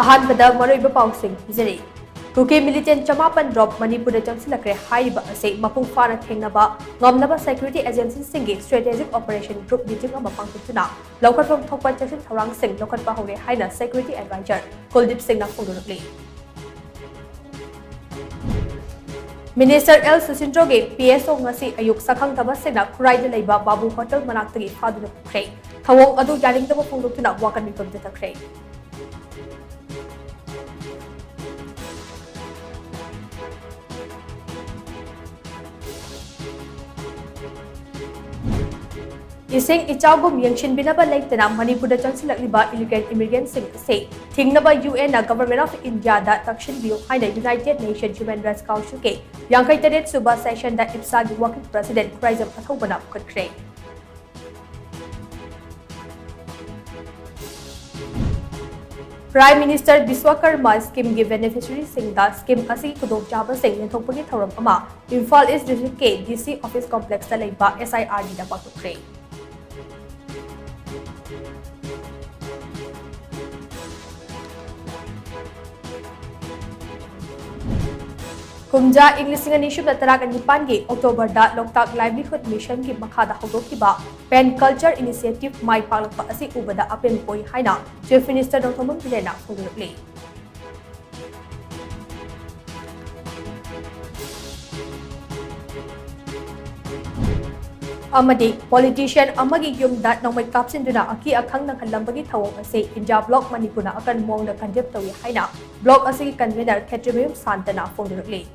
अहानबदा मरोइबा पाउसिंग जरी cookie militant चमापन drop Manipur चंगसिलक्रे हाइबा असे मपुंग फाना थेंगनबा ngomnaba security agencies singi strategic operation group meeting ama pangtuna lokatfam thokpa chaksin thorang sing lokatpa hore haina security advisor Kuldip Singh na phongdurukli Minister L Susindro ge PSO ngasi ayuk sakhang thaba sena khurai de leiba babu hotel manaktagi phaduna khre thawong adu yaling taba phongdukna wakan mipam de takre Ising ichawgum yangshin binaba laitana Manipur da changsilakliba illegal immigrants sing say thingnaba UN na Government of India da takshin biu haina United Nations Human Rights Council ke yankai tadet suba session da IPSA gi working president Praisam Athobana khudkre Prime Minister Biswakarma scheme gi beneficiary sing da scheme asi kudong jaba sing lenthokpagi thoram ama Imphal East District ke DC office complex da leiba SIRD da patukre Kumja English Singa Nishub Nataraga Nipangi, October da Loktak Livelihood Mission ki Makada Hodokiba, Pen Culture Initiative Mai Palakpa Asi Ubada Apen Poi Haina, Chief Minister Dr. Mumbilena Fugurli. Amadi, politician Amagi Yung that no may caption duna aki akang ng kalambagi tawong ase India Block Manipuna akan mong na kandip tawi haina, Block Asi convener Ketrimim Santana Fugurli.